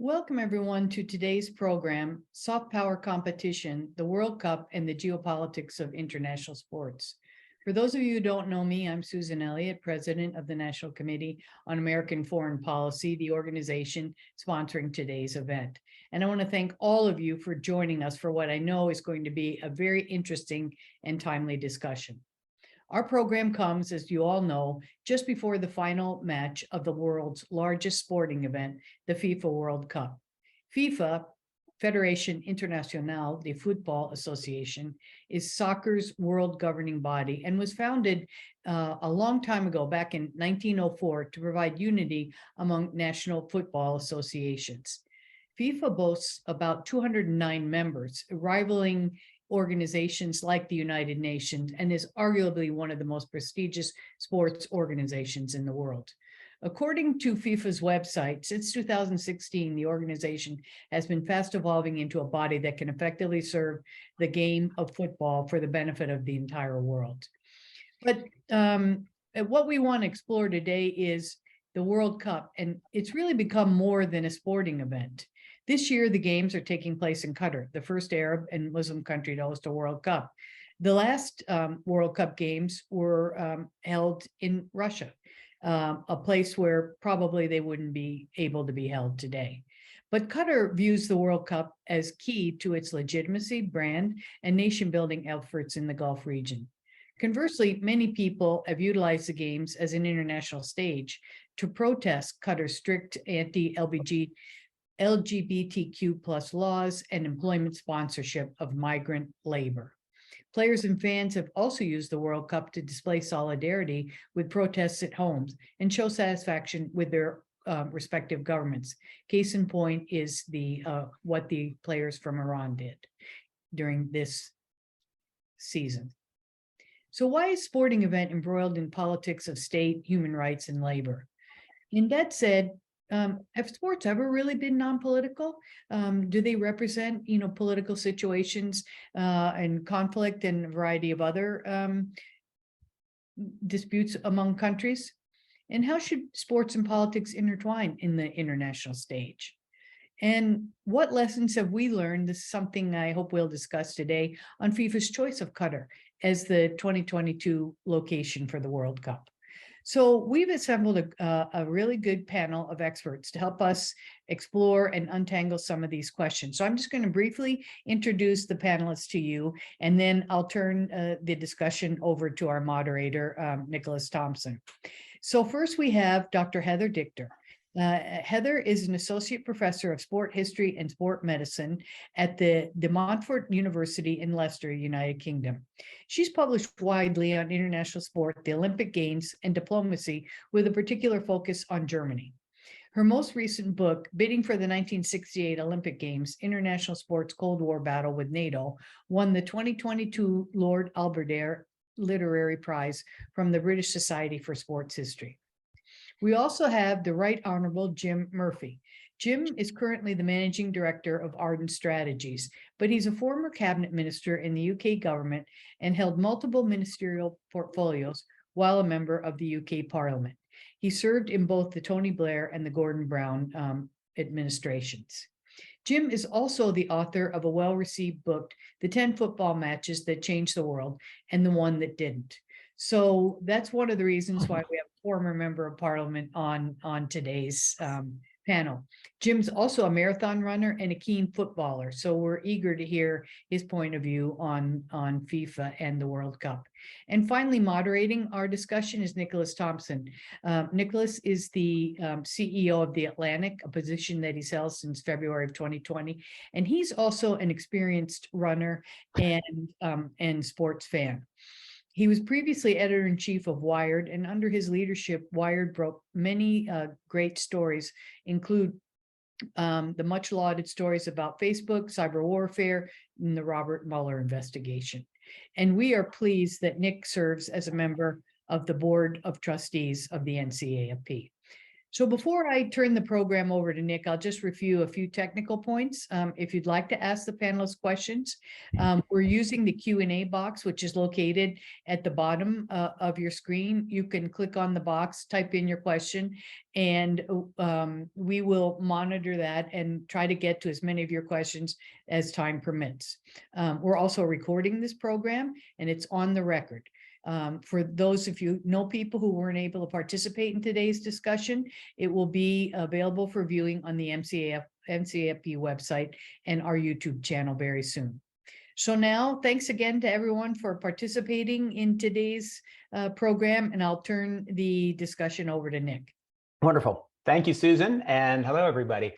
Welcome everyone to today's program, Soft Power Competition, the World Cup and the Geopolitics of International Sports. For those of you who don't know me, I'm Susan Elliott, President of the National Committee on American Foreign Policy, the organization sponsoring today's event. And I want to thank all of you for joining us for what I know is going to be a very interesting and timely discussion. Our program comes, as you all know, just before the final match of the world's largest sporting event, the FIFA World Cup. FIFA, Federation Internationale de Football Association, is soccer's world governing body and was founded a long time ago, back in 1904, to provide unity among national football associations. FIFA boasts about 209 members, rivaling organizations like the United Nations, and is arguably one of the most prestigious sports organizations in the world. According to FIFA's website, since 2016, the organization has been fast evolving into a body that can effectively serve the game of football for the benefit of the entire world. But what we want to explore today is the World Cup, and it's really become more than a sporting event. This year, the games are taking place in Qatar, the first Arab and Muslim country to host a World Cup. The last World Cup games were held in Russia, a place where probably they wouldn't be able to be held today. But Qatar views the World Cup as key to its legitimacy, brand, and nation-building efforts in the Gulf region. Conversely, many people have utilized the games as an international stage to protest Qatar's strict LGBTQ plus laws and employment sponsorship of migrant labor. Players and fans have also used the World Cup to display solidarity with protests at homes and show satisfaction with their respective governments. Case in point is what the players from Iran did during this season. So why is sporting event embroiled in politics of state, human rights, and labor? And that said, have sports ever really been non-political? Do they represent, political situations and conflict and a variety of other disputes among countries? And how should sports and politics intertwine in the international stage? And what lessons have we learned? This is something I hope we'll discuss today on FIFA's choice of Qatar as the 2022 location for the World Cup. So we've assembled a really good panel of experts to help us explore and untangle some of these questions. So I'm just going to briefly introduce the panelists to you, and then I'll turn the discussion over to our moderator, Nicholas Thompson. So first we have Dr. Heather Dichter. Heather is an associate professor of sport history and sport medicine at the De Montfort University in Leicester, United Kingdom. She's published widely on international sport, the Olympic Games, and diplomacy, with a particular focus on Germany. Her most recent book, Bidding for the 1968 Olympic Games, International Sports Cold War Battle with NATO, won the 2022 Lord Albert Literary Prize from the British Society for Sports History. We also have the Right Honorable Jim Murphy. Jim is currently the Managing Director of Ardent Strategies, but he's a former cabinet minister in the UK government and held multiple ministerial portfolios while a member of the UK Parliament. He served in both the Tony Blair and the Gordon Brown administrations. Jim is also the author of a well-received book, The 10 Football Matches That Changed the World and the One That Didn't. So that's one of the reasons why we have a former member of parliament on today's panel. Jim's also a marathon runner and a keen footballer, so we're eager to hear his point of view on FIFA and the World Cup. And finally, moderating our discussion is Nicholas Thompson. Nicholas is the CEO of The Atlantic, a position that he's held since February of 2020, and he's also an experienced runner and sports fan. He was previously editor-in-chief of Wired, and under his leadership, Wired broke many great stories, include the much lauded stories about Facebook, cyber warfare, and the Robert Mueller investigation. And we are pleased that Nick serves as a member of the Board of Trustees of the NCAFP. So before I turn the program over to Nick, I'll just review a few technical points. If you'd like to ask the panelists questions, we're using the Q&A box, which is located at the bottom of your screen. You can click on the box, type in your question, and we will monitor that and try to get to as many of your questions as time permits. We're also recording this program, and it's on the record. For those of you know people who weren't able to participate in today's discussion, it will be available for viewing on the NCAFP website and our YouTube channel very soon. So now, thanks again to everyone for participating in today's program, and I'll turn the discussion over to Nick. Wonderful. Thank you, Susan, and hello, everybody.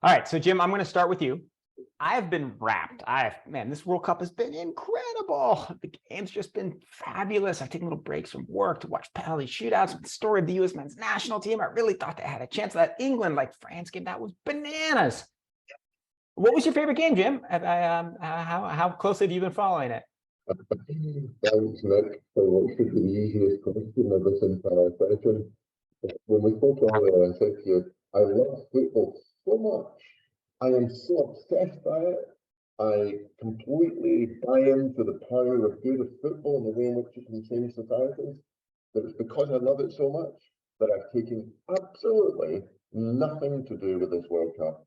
All right, so Jim, I'm going to start with you. I've been wrapped. Man, this World Cup has been incredible. The game's just been fabulous. I've taken little breaks from work to watch penalty shootouts. The story of the U.S. men's national team, I really thought they had a chance. That England, like France game, that was bananas. What was your favorite game, Jim? How closely have you been following it? Thanks, Nick, for what should be the easiest question of this entire session. When we spoke earlier, I said to you, I love football so much. I am so obsessed by it. I completely buy into the power of good of football and the way in which it can change societies. But it's because I love it so much that I've taken absolutely nothing to do with this World Cup.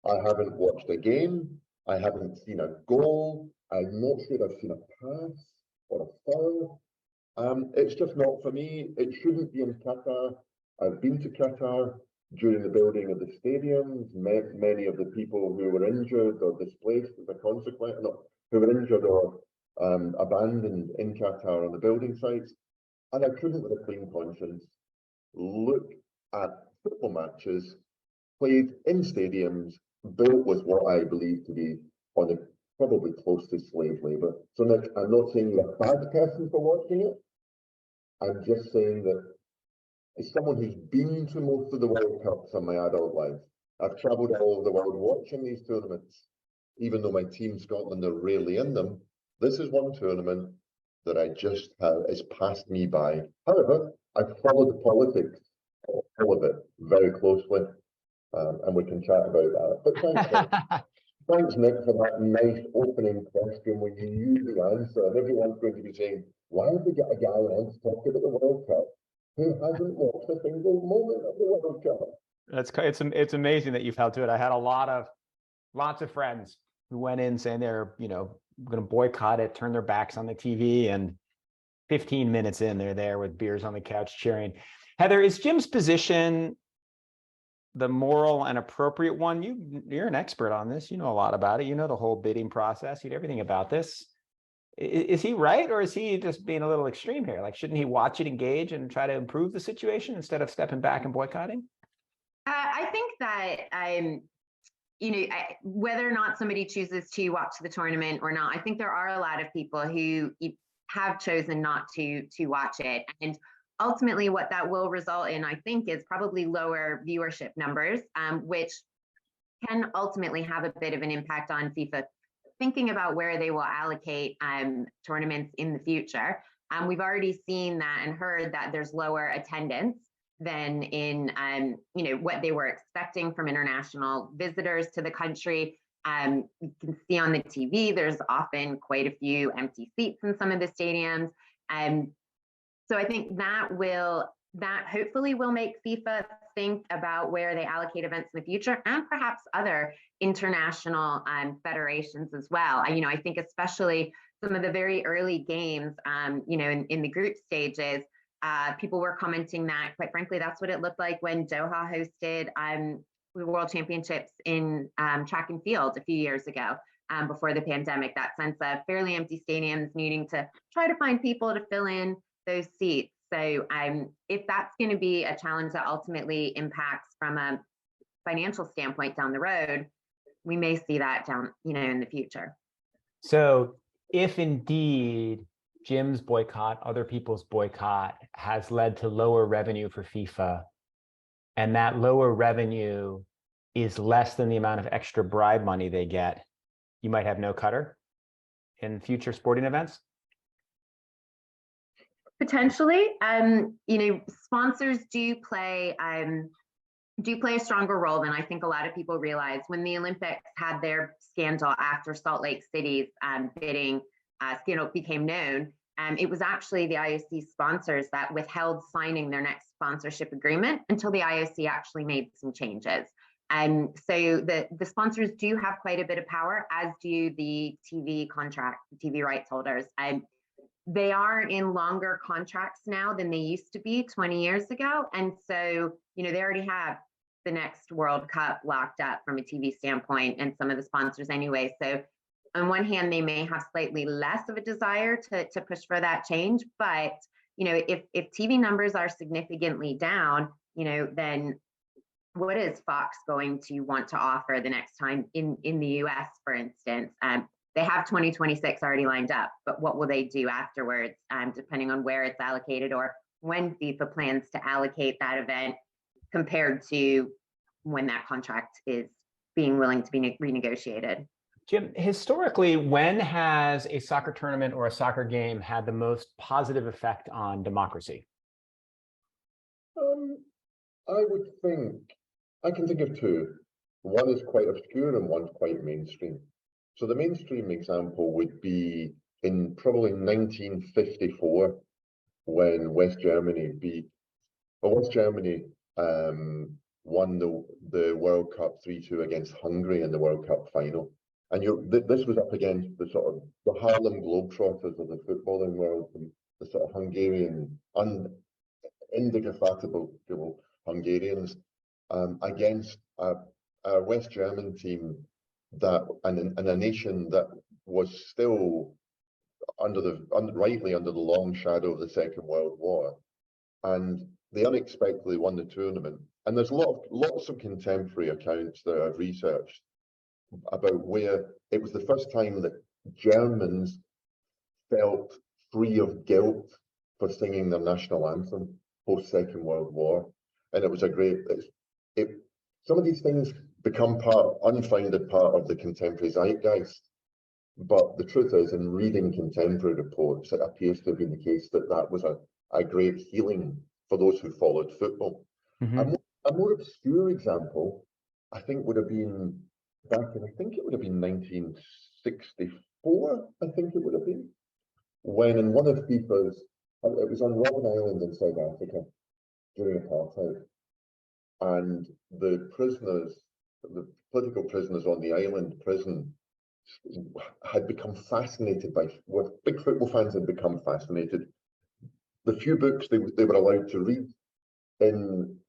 I haven't watched a game. I haven't seen a goal. I'm not sure I've seen a pass or a foul. It's just not for me. It shouldn't be in Qatar. I've been to Qatar during the building of the stadiums, met many of the people who were injured or displaced as a consequence, who were injured or abandoned in Qatar on the building sites. And I couldn't, with a clean conscience, look at football matches played in stadiums built with what I believe to be on the probably close to slave labor. So Nick, I'm not saying you're a bad person for watching it. I'm just saying that as someone who's been to most of the World Cups in my adult life, I've travelled all over the world watching these tournaments. Even though my team Scotland are rarely in them, this is one tournament that I just have is passed me by. However, I follow the politics of all of it very closely, and we can chat about that. But thanks, Nick. Thanks, Nick, for that nice opening question when you knew the answer, and everyone's going to be saying, why have we got a guy on to talk about the World Cup who hasn't watched a single moment of the World Cup? It's amazing that you've held to it. I had lots of friends who went in saying they're going to boycott it, turn their backs on the TV, and 15 minutes in, they're there with beers on the couch cheering. Heather, is Jim's position the moral and appropriate one? You're an expert on this. You know a lot about it. You know the whole bidding process. You know everything about this. Is he right, or is he just being a little extreme here? Like, shouldn't he watch it, engage, and try to improve the situation instead of stepping back and boycotting? I think that whether or not somebody chooses to watch the tournament or not, I think there are a lot of people who have chosen not to watch it. And ultimately what that will result in, I think, is probably lower viewership numbers, which can ultimately have a bit of an impact on FIFA thinking about where they will allocate tournaments in the future. We've already seen that and heard that there's lower attendance than in what they were expecting from international visitors to the country. You can see on the TV, there's often quite a few empty seats in some of the stadiums. So I think that hopefully will make FIFA think about where they allocate events in the future, and perhaps other international federations as well. I think especially some of the very early games, in the group stages, people were commenting that, quite frankly, that's what it looked like when Doha hosted the World Championships in track and field a few years ago, before the pandemic. That sense of fairly empty stadiums needing to try to find people to fill in those seats. So if that's going to be a challenge that ultimately impacts from a financial standpoint down the road, we may see that down, in the future. So if indeed Jim's boycott, other people's boycott, has led to lower revenue for FIFA, and that lower revenue is less than the amount of extra bribe money they get, you might have no Qatar in future sporting events? Potentially. Sponsors do play do play a stronger role than I think a lot of people realize. When the Olympics had their scandal after Salt Lake City's bidding scandal became known, it was actually the IOC sponsors that withheld signing their next sponsorship agreement until the IOC actually made some changes. So the sponsors do have quite a bit of power, as do the TV contract, the TV rights holders. They are in longer contracts now than they used to be 20 years ago. And so, they already have the next World Cup locked up from a TV standpoint, and some of the sponsors anyway. So on one hand, they may have slightly less of a desire to push for that change. But, if TV numbers are significantly down, then what is Fox going to want to offer the next time in the US, for instance? They have 2026 already lined up, but what will they do afterwards, depending on where it's allocated or when FIFA plans to allocate that event compared to when that contract is being willing to be renegotiated? Jim, historically, when has a soccer tournament or a soccer game had the most positive effect on democracy? I would think, I can think of two. One is quite obscure and one's quite mainstream. So the mainstream example would be in probably 1954, when West Germany won the World Cup 3-2 against Hungary in the World Cup final. And this was up against the sort of the Harlem Globetrotters of the footballing world, the sort of Hungarian, indefatigable Hungarians, against a West German team that and a nation that was still rightly under the long shadow of the Second World War. And they unexpectedly won the tournament. And there's lots of contemporary accounts that I've researched about where it was the first time that Germans felt free of guilt for singing their national anthem post-Second World War. And it was some of these things become unfounded part of the contemporary zeitgeist. But the truth is, in reading contemporary reports, it appears to have been the case that was a great healing for those who followed football. Mm-hmm. A more obscure example, I think, would have been back in, I think it would have been 1964, I think it would have been, when in one of FIFA's, it was on Robben Island in South Africa during apartheid, and the political prisoners on the island prison had become fascinated big football fans had become fascinated. The few books they were allowed to read in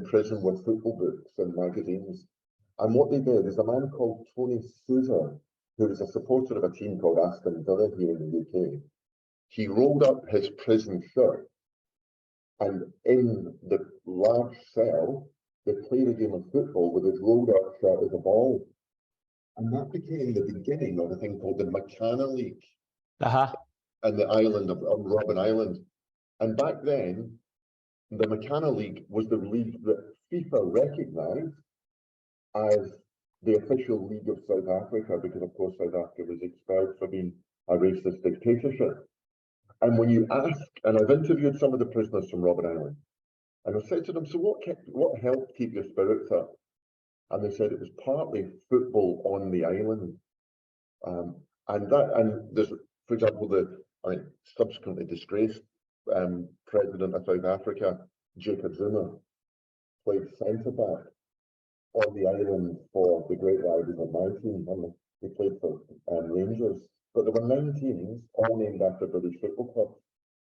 prison were football books and magazines. And what they did is a man called Tony Souza, who was a supporter of a team called Aston Villa here in the UK, he rolled up his prison shirt, and in the large cell, they played a game of football with his rolled up shirt as a ball. And that became the beginning of a thing called the McCanna League and the island of Robben Island. And back then, the McCanna League was the league that FIFA recognized as the official league of South Africa, because of course South Africa was expelled for being a racist dictatorship. And when you ask, and I've interviewed some of the prisoners from Robben Island, and I said to them, so what helped keep your spirits up? And they said it was partly football on the island. And there's, for example, the subsequently disgraced president of South Africa, Jacob Zuma, played centre-back on the island for the Great Riders of my team. And he played for Rangers. But there were 9 teams, all named after British football clubs.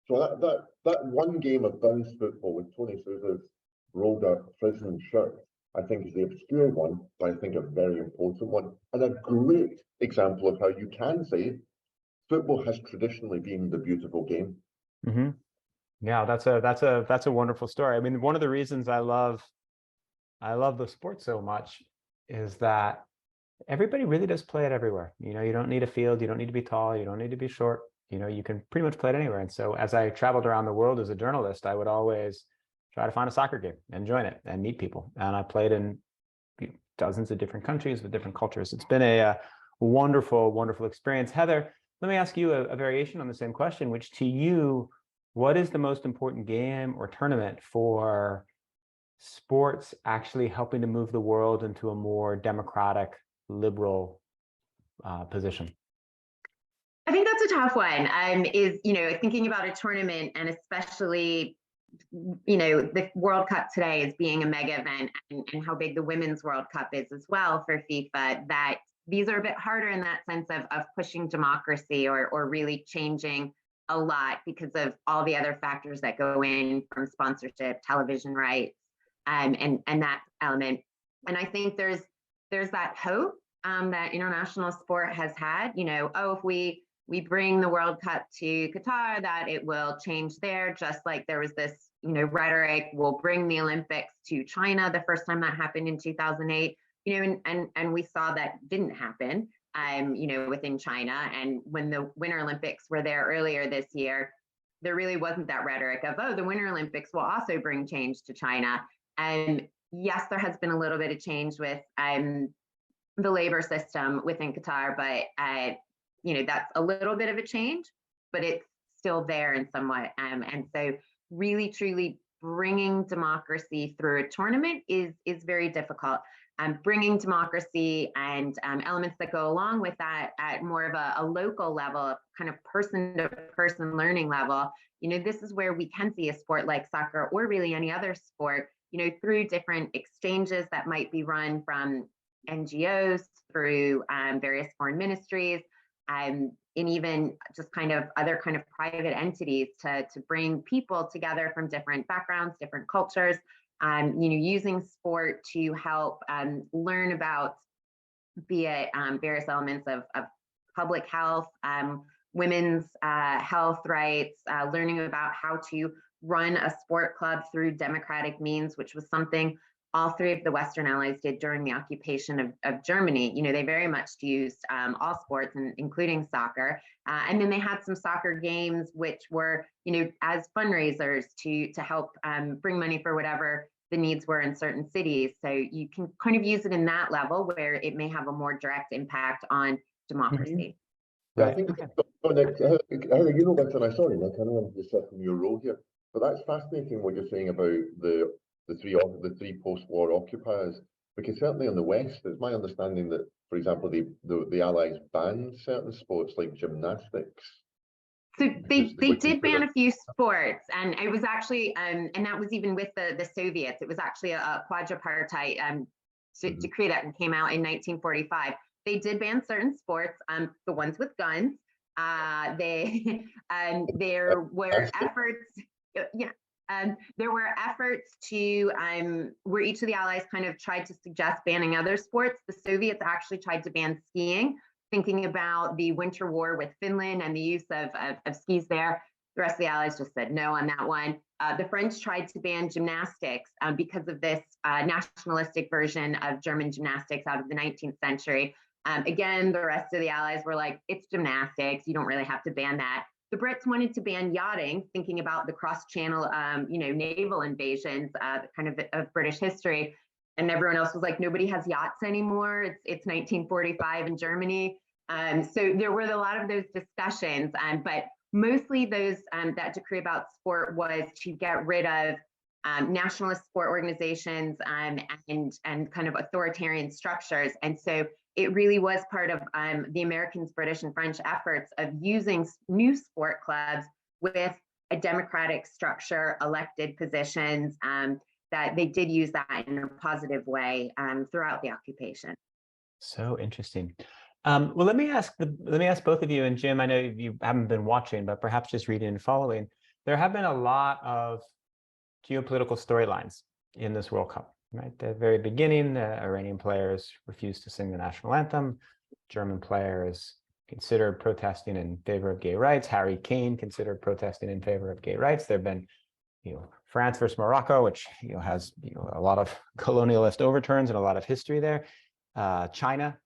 So that one game of bounce football with Tony Souza's rolled up prison shirt, I think, is the obscure one, but I think a very important one, and a great example of how you can say football has traditionally been the beautiful game. Mm-hmm. Yeah, that's a wonderful story. I mean, one of the reasons I love the sport so much is that everybody really does play it everywhere. You don't need a field, you don't need to be tall, you don't need to be short. You can pretty much play it anywhere. And so as I traveled around the world as a journalist, I would always try to find a soccer game and join it and meet people. And I played in dozens of different countries with different cultures. It's been a wonderful, wonderful experience. Heather, let me ask you a variation on the same question, which to you, what is the most important game or tournament for sports actually helping to move the world into a more democratic, liberal position? I think that's a tough one. Is, you know, thinking about a tournament, and especially, you know, the World Cup today is being a mega event, and how big the Women's World Cup is as well for FIFA, that these are a bit harder in that sense of pushing democracy or really changing a lot because of all the other factors that go in, from sponsorship, television rights, and that element. And I think there's that hope that international sport has had, you know, oh, if we bring the World Cup to Qatar, that it will change there, just like there was this, you know, rhetoric, we'll bring the Olympics to China the first time that happened in 2008, you know, and we saw that didn't happen, you know, within China. And when the Winter Olympics were there earlier this year, there really wasn't that rhetoric of, oh, the Winter Olympics will also bring change to China. And yes, there has been a little bit of change with the labor system within Qatar, but you know, that's a little bit of a change, but it's still there in somewhat. And so really, truly bringing democracy through a tournament is very difficult. Bringing democracy and elements that go along with that at more of a local level, kind of person-to-person learning level, you know, this is where we can see a sport like soccer, or really any other sport, you know, through different exchanges that might be run from NGOs, through various foreign ministries, and even just kind of other kind of private entities to bring people together from different backgrounds, different cultures, you know, using sport to help learn about, be it various elements of public health, women's health rights, learning about how to run a sport club through democratic means, which was something all three of the Western allies did during the occupation of Germany. You know, they very much used all sports, including soccer. And then they had some soccer games, which were, you know, as fundraisers to help bring money for whatever the needs were in certain cities. So you can kind of use it in that level where it may have a more direct impact on democracy. Yeah, I think, Nick, Heather, you know better than I. Sorry, Nick, I know I'm just from your role here, but that's fascinating what you're saying about the three post-war occupiers, because certainly in the West, it's my understanding that, for example, the Allies banned certain sports like gymnastics. So they did ban a few sports, and it was actually, and that was even with the Soviets. It was actually a quadripartite decree that came out in 1945. They did ban certain sports, the ones with guns. There were efforts, there were efforts to, where each of the allies kind of tried to suggest banning other sports. The Soviets actually tried to ban skiing, thinking about the Winter War with Finland and the use of skis there. The rest of the allies just said no on that one. The French tried to ban gymnastics because of this nationalistic version of German gymnastics out of the 19th century. Again, the rest of the allies were like, it's gymnastics, you don't really have to ban that. The Brits wanted to ban yachting, thinking about the cross-channel, you know, naval invasions, kind of British history. And everyone else was like, nobody has yachts anymore. It's 1945 in Germany. So there were a lot of those discussions, but mostly those, that decree about sport was to get rid of nationalist sport organizations and kind of authoritarian structures. And so it really was part of the Americans, British, and French efforts of using new sport clubs with a democratic structure, elected positions, that they did use that in a positive way throughout the occupation. So interesting. Well, let me ask both of you, and Jim, I know you haven't been watching, but perhaps just reading and following. There have been a lot of geopolitical storylines in this World Cup. Right at the very beginning, the Iranian players refused to sing the national anthem. German players considered protesting in favor of gay rights. Harry Kane considered protesting in favor of gay rights. There have been, you know, France versus Morocco, which, you know, has, you know, a lot of colonialist overturns and a lot of history there. China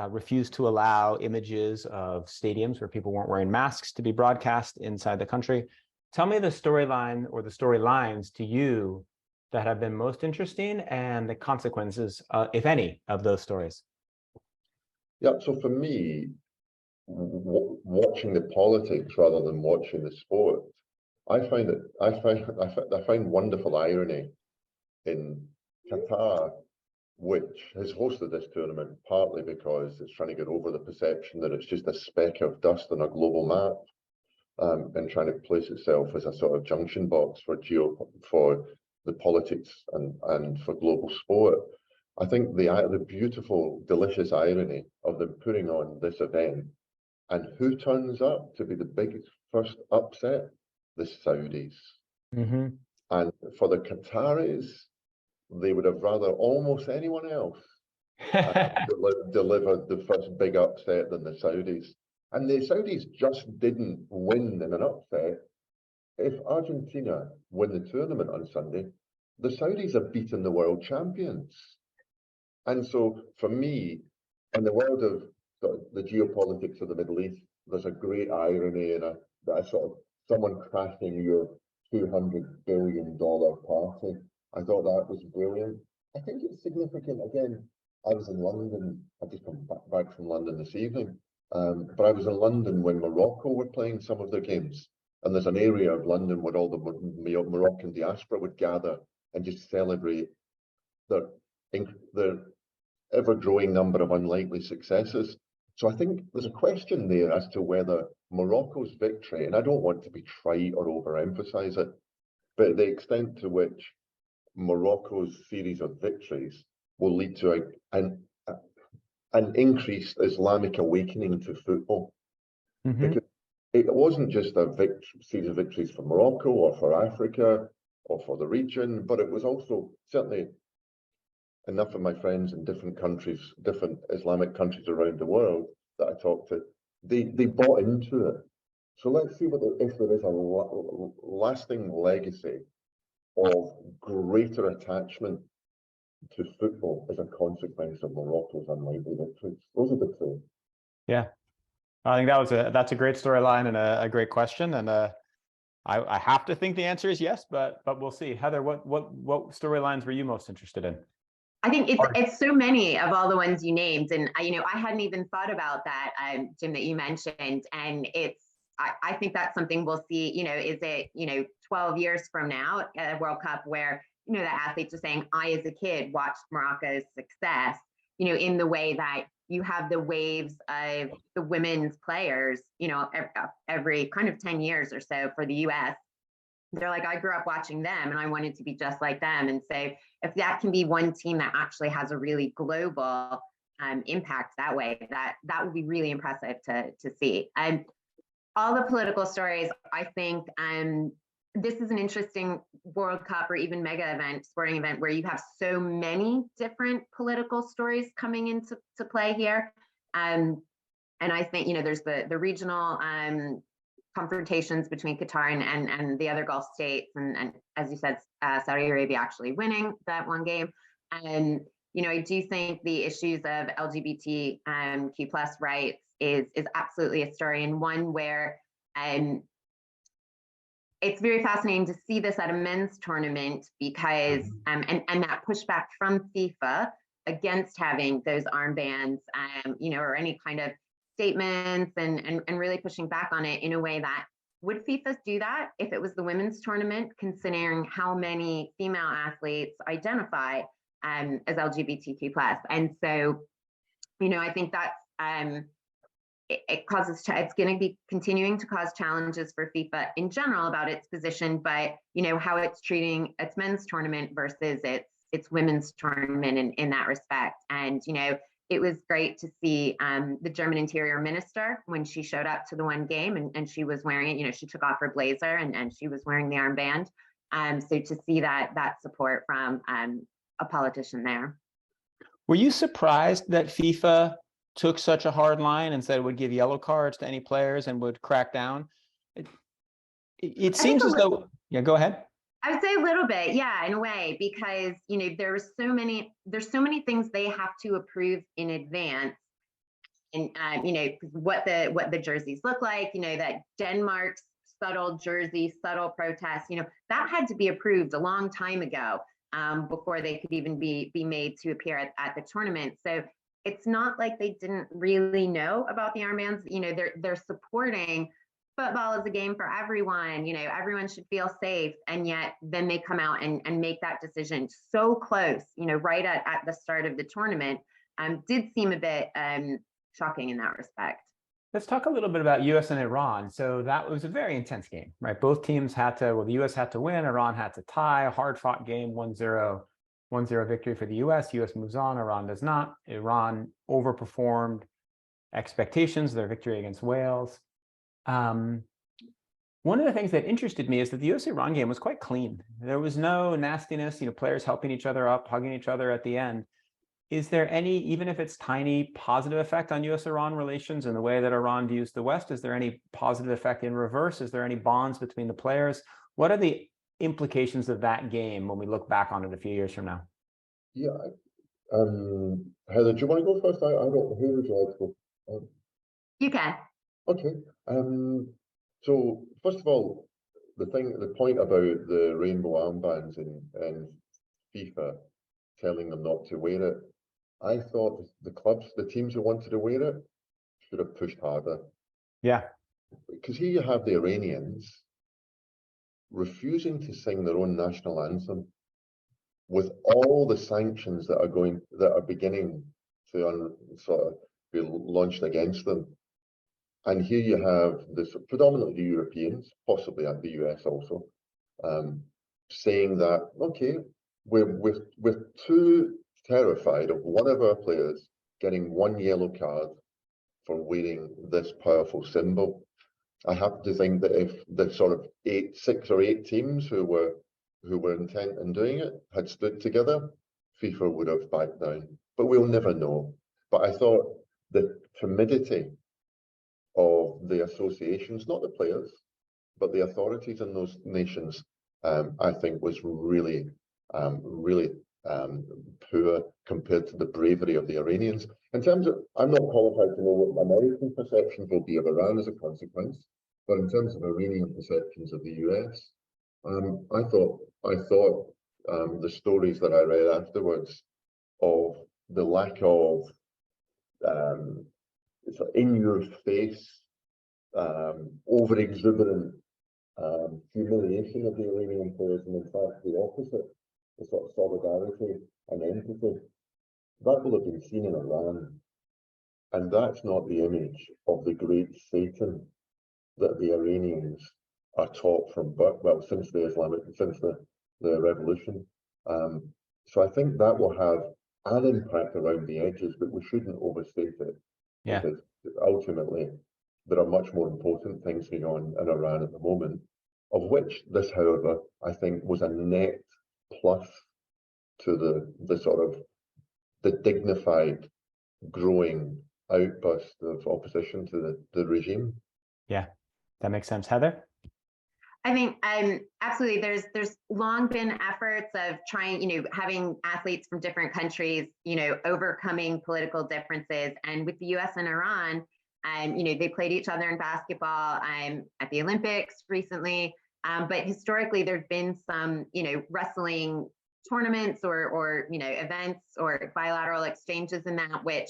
refused to allow images of stadiums where people weren't wearing masks to be broadcast inside the country. Tell me the storyline or the storylines to you that have been most interesting and the consequences, if any, of those stories. Yeah, so for me, watching the politics rather than watching the sport, I find wonderful irony in Qatar, which has hosted this tournament partly because it's trying to get over the perception that it's just a speck of dust on a global map, and trying to place itself as a sort of junction box for the politics and for global sport. I think the beautiful, delicious irony of them putting on this event, and who turns up to be the biggest first upset? The Saudis. Mm-hmm. And for the Qataris, they would have rather almost anyone else delivered the first big upset than the Saudis. And the Saudis just didn't win in an upset. If Argentina win the tournament on Sunday, the Saudis have beaten the world champions. And so for me, in the world of the geopolitics of the Middle East, there's a great irony in a sort of someone crashing your $200 billion party. I thought that was brilliant. I think it's significant. Again, I was in London. I've just come back from London this evening. But I was in London when Morocco were playing some of their games. And there's an area of London where all the Moroccan diaspora would gather and just celebrate their ever-growing number of unlikely successes. So I think there's a question there as to whether Morocco's victory, and I don't want to be trite or overemphasize it, but the extent to which Morocco's series of victories will lead to an increased Islamic awakening to football. Mm-hmm. Because it wasn't just a series of victories for Morocco or for Africa or for the region, but it was also certainly enough of my friends in different countries, different Islamic countries around the world that I talked to, they bought into it. So let's see if there is a lasting legacy of greater attachment to football as a consequence of Morocco's unlikely victories. Those are the two. Yeah, I think that's a great storyline and a great question, and I have to think the answer is yes, but we'll see. Heather, what storylines were you most interested in? I think it's so many of all the ones you named, and I hadn't even thought about that, Jim, that you mentioned, and I think that's something we'll see. Is it 12 years from now at a World Cup where the athletes are saying, I as a kid watched Morocco's success, in the way that you have the waves of the women's players, every kind of 10 years or so for the US. They're like, I grew up watching them and I wanted to be just like them. And so if that can be one team that actually has a really global impact that way, that would be really impressive to see. All the political stories, I think this is an interesting World Cup or even mega event, sporting event, where you have so many different political stories coming into play here. And I think, there's the regional confrontations between Qatar and the other Gulf states, and as you said, Saudi Arabia actually winning that one game. And I do think the issues of LGBTQ plus rights is absolutely a story, and one where it's very fascinating to see this at a men's tournament because and that pushback from FIFA against having those armbands, or any kind of statements and really pushing back on it in a way that would FIFA do that if it was the women's tournament, considering how many female athletes identify as LGBTQ plus. And so, I think that's it's going to be continuing to cause challenges for FIFA in general about its position, but how it's treating its men's tournament versus its women's tournament in that respect. And it was great to see the German interior minister when she showed up to the one game and she was wearing it, she took off her blazer and she was wearing the armband. So to see that support from a politician there. Were you surprised that FIFA took such a hard line and said it would give yellow cards to any players and would crack down? It seems as though, yeah, go ahead. I would say a little bit, yeah, in a way, because there's so many things they have to approve in advance, and what the jerseys look like, that Denmark's subtle jersey, subtle protest, that had to be approved a long time ago before they could even be made to appear at the tournament. So it's not like they didn't really know about the armbands. They're supporting football is a game for everyone, everyone should feel safe. And yet then they come out and make that decision so close, right at the start of the tournament, did seem a bit shocking in that respect. Let's talk a little bit about US and Iran. So that was a very intense game, right? Both teams had to, well, the US had to win, Iran had to tie, a hard fought game, 1-0 victory for the US. US moves on, Iran does not. Iran overperformed expectations, their victory against Wales. One of the things that interested me is that the US-Iran game was quite clean. There was no nastiness, players helping each other up, hugging each other at the end. Is there any, even if it's tiny, positive effect on US-Iran relations in the way that Iran views the West? Is there any positive effect in reverse? Is there any bonds between the players? What are the implications of that game when we look back on it a few years from now? Yeah. Heather, do you want to go first? I don't. Who would you like to go? You can. Okay. So first of all, the point about the rainbow armbands and FIFA telling them not to wear it, I thought the teams who wanted to wear it should have pushed harder. Yeah. Because here you have the Iranians refusing to sing their own national anthem with all the sanctions that are beginning to sort of be launched against them. And here you have this predominantly the Europeans, possibly and the US also, saying that, okay, we're too terrified of one of our players getting one yellow card for wearing this powerful symbol. I have to think that if the sort of 6 or 8 teams who were intent on doing it had stood together, FIFA would have backed down. But we'll never know. But I thought the timidity of the associations, not the players, but the authorities in those nations, I think was really poor compared to the bravery of the Iranians. In terms of, I'm not qualified to know what American perceptions will be of Iran as a consequence, but in terms of Iranian perceptions of the US, I thought the stories that I read afterwards of the lack of in-your-face, over-exuberant humiliation of the Iranian players, and in fact the opposite, the sort of solidarity and empathy, that will have been seen in Iran. And that's not the image of the great Satan that the Iranians are taught from birth, well, since the revolution. So I think that will have an impact around the edges, but we shouldn't overstate it. Yeah. Because ultimately there are much more important things going on in Iran at the moment, of which this, however, I think was a net plus to the sort of the dignified growing outburst of opposition to the regime. Yeah, that makes sense. Heather? I think absolutely. There's long been efforts of trying, having athletes from different countries, overcoming political differences. And with the US and Iran, they played each other in basketball at the Olympics recently. But historically, there've been some, wrestling tournaments or events or bilateral exchanges in that, which,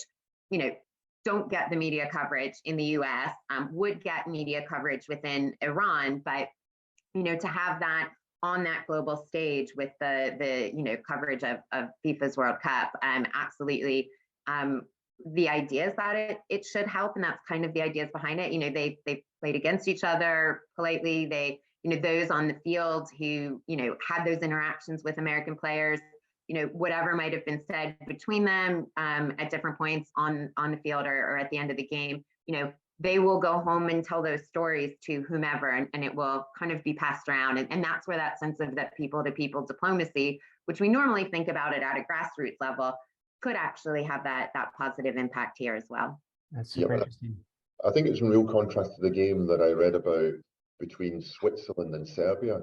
don't get the media coverage in the US, would get media coverage within Iran, but to have that on that global stage with the coverage of FIFA's World Cup, absolutely. The idea is that it should help, and that's kind of the ideas behind it. They played against each other politely. They, those on the field who had those interactions with American players, whatever might have been said between them at different points on the field or at the end of the game, they will go home and tell those stories to whomever, and it will kind of be passed around. And that's where that sense of that people-to-people diplomacy, which we normally think about it at a grassroots level, could actually have that positive impact here as well. That's super interesting. I think it's in real contrast to the game that I read about between Switzerland and Serbia,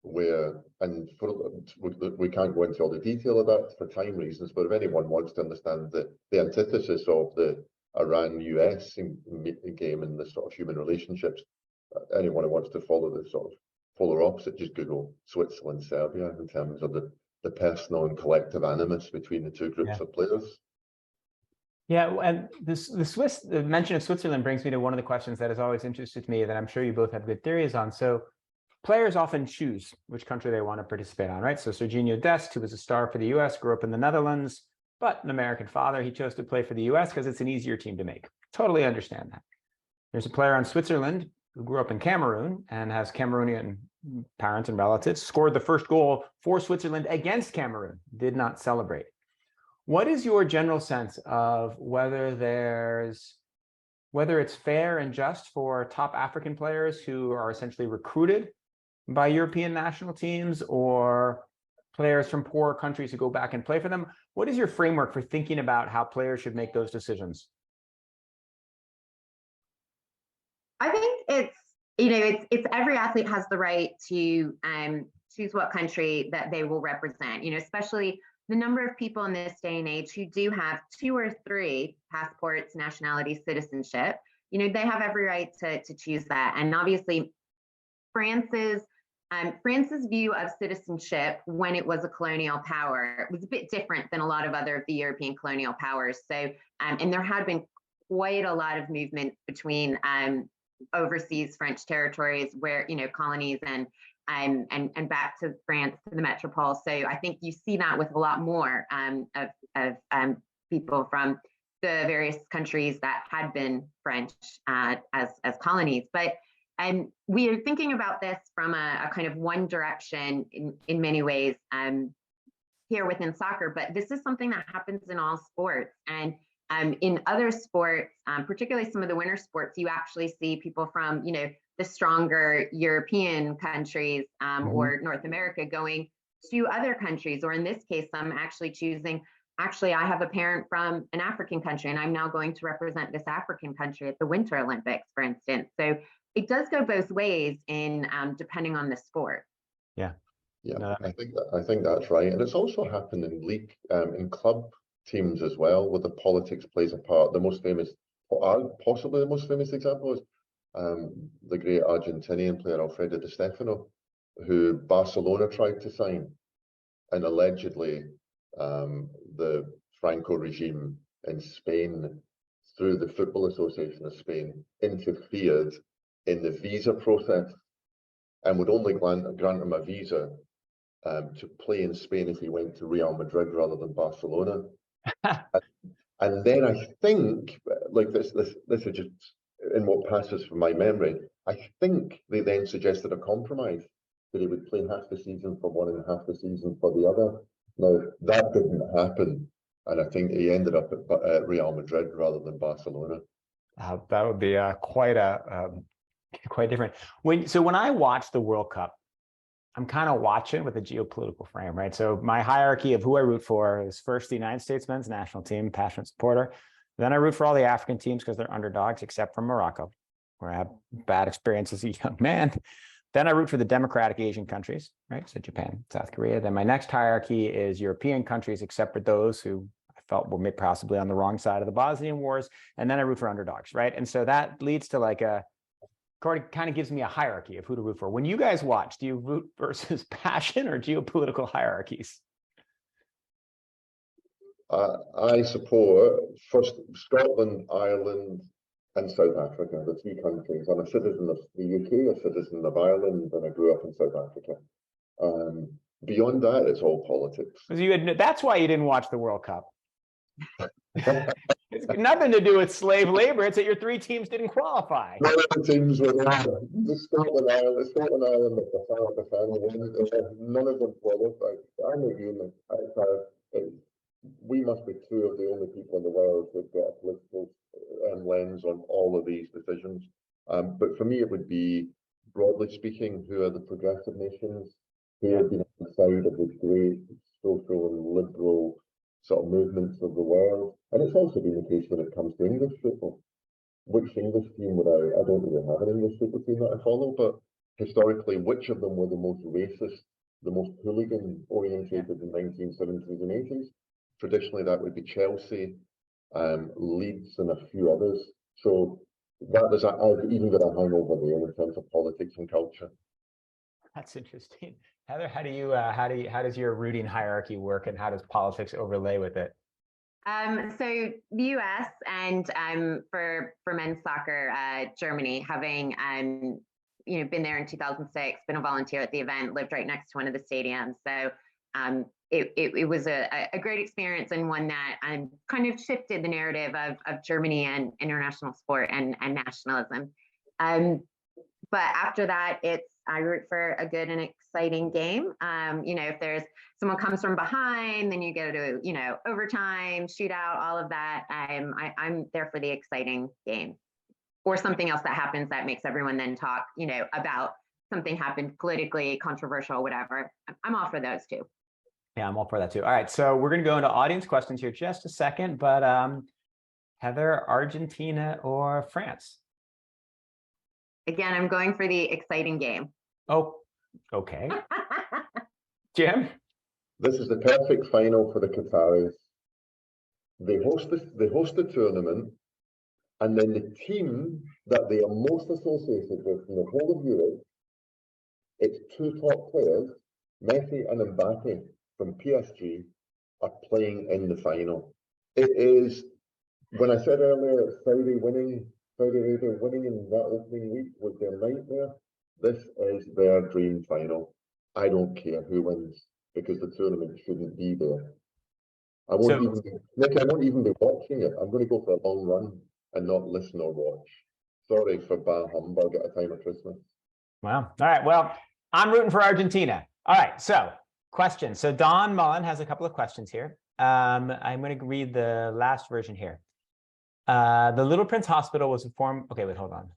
where, and we can't go into all the detail of that for time reasons, but if anyone wants to understand the antithesis of the Iran-US game and the sort of human relationships, anyone who wants to follow the sort of polar opposite, just Google Switzerland-Serbia in terms of the personal and collective animus between the two groups of players. Yeah, and the mention of Switzerland brings me to one of the questions that has always interested me that I'm sure you both have good theories on. So players often choose which country they want to participate on, right? So Serginho Dest, who was a star for the US, grew up in the Netherlands, but an American father, he chose to play for the US because it's an easier team to make. Totally understand that. There's a player on Switzerland who grew up in Cameroon and has Cameroonian parents and relatives, scored the first goal for Switzerland against Cameroon, did not celebrate. What is your general sense of whether it's fair and just for top African players who are essentially recruited by European national teams or players from poorer countries who go back and play for them? What is your framework for thinking about how players should make those decisions? I think it's every athlete has the right to choose what country that they will represent, especially the number of people in this day and age who do have 2 or 3 passports, nationality, citizenship. They have every right to choose that. And obviously France's view of citizenship when it was a colonial power was a bit different than a lot of other of the European colonial powers. So, and there had been quite a lot of movement between overseas French territories where, colonies and back to France, to the metropole. So I think you see that with a lot more of people from the various countries that had been French as colonies. But we are thinking about this from a kind of one direction in many ways here within soccer, but this is something that happens in all sports. And in other sports, particularly some of the winter sports, you actually see people from, the stronger European countries or North America going to other countries, or in this case, I'm actually choosing, I have a parent from an African country and I'm now going to represent this African country at the Winter Olympics, for instance. So it does go both ways in depending on the sport. Yeah, I think that's right. And it's also happened in league, in club teams as well, where the politics plays a part. The most famous, possibly the most famous example is the great Argentinian player Alfredo Di Stefano, who Barcelona tried to sign, and allegedly the Franco regime in Spain, through the Football Association of Spain, interfered in the visa process and would only grant him a visa to play in Spain if he went to Real Madrid rather than Barcelona. And then I think, like this is just in what passes from my memory, I think they then suggested a compromise, that he would play half the season for one and half the season for the other. Now, that didn't happen, and I think he ended up at Real Madrid rather than Barcelona. That would be quite different. When I watch the World Cup, I'm kind of watching with a geopolitical frame, right? So my hierarchy of who I root for is first the United States men's national team, passionate supporter. Then I root for all the African teams because they're underdogs, except for Morocco, where I had bad experiences as a young man. Then I root for the democratic Asian countries, right? So Japan, South Korea. Then my next hierarchy is European countries, except for those who I felt were possibly on the wrong side of the Bosnian wars. And then I root for underdogs, right? And so that leads to like kind of gives me a hierarchy of who to root for. When you guys watch, do you root versus passion or geopolitical hierarchies? I support first Scotland, Ireland, and South Africa, the 3 countries. I'm a citizen of the UK, a citizen of Ireland, and I grew up in South Africa. Beyond that, it's all politics. That's why you didn't watch the World Cup. It's nothing to do with slave labor. It's that your 3 teams didn't qualify. None of the teams were the Scotland, Ireland, the family, none of them qualified. I'm agreeing. We must be 2 of the only people in the world who've got a political lens on all of these decisions. But for me, it would be, broadly speaking, who are the progressive nations, who have been on the side of the great social and liberal sort of movements of the world. And it's also been the case when it comes to English football. Which English team would I don't really have an English football team that I follow, but historically, which of them were the most racist, the most hooligan orientated in the 1970s and 80s? Traditionally, that would be Chelsea, Leeds, and a few others. So I've even got a hangover there in terms of politics and culture. That's interesting. Heather, how does your rooting hierarchy work, and how does politics overlay with it? So the US and for men's soccer, Germany, having been there in 2006, been a volunteer at the event, lived right next to one of the stadiums. So it was a great experience, and one that kind of shifted the narrative of Germany and international sport and nationalism. But after that, I root for a good and exciting game. If there's someone comes from behind, then you go to overtime, shootout, all of that. I'm there for the exciting game, or something else that happens that makes everyone then talk about something happened politically controversial, whatever. I'm all for those too. Yeah, I'm all for that too. All right, so we're going to go into audience questions here just a second, but Heather, Argentina or France? Again, I'm going for the exciting game. Oh, okay. Jim? This is the perfect final for the Qataris. They host the tournament, and then the team that they are most associated with in the whole of Europe, its two top players, Messi and Mbappe from PSG, are playing in the final. It is, when I said earlier, Saudi Arabia winning in that opening week was their nightmare. This is their dream final. I don't care who wins, because the tournament shouldn't be there. I won't even be watching it. I'm going to go for a long run and not listen or watch. Sorry for bah humbug at a time of Christmas. Wow. All right. Well, I'm rooting for Argentina. All right. So questions. So Don Mullen has a couple of questions here. I'm going to read the last version here. The Little Prince Hospital was formed. Okay, wait, hold on.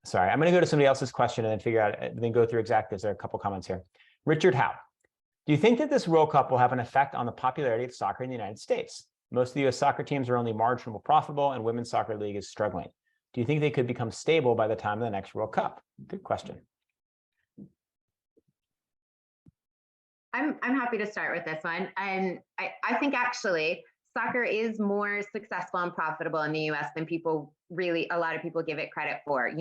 Sorry, I'm going to go to somebody else's question and then figure out, then go through exactly, because there are a couple comments here. Richard Howe, do you think that this World Cup will have an effect on the popularity of soccer in the United States? Most of the US soccer teams are only marginally profitable, and women's soccer league is struggling. Do you think they could become stable by the time of the next World Cup? Good question. I'm happy to start with this one. And I think actually soccer is more successful and profitable in the US than a lot of people give it credit for.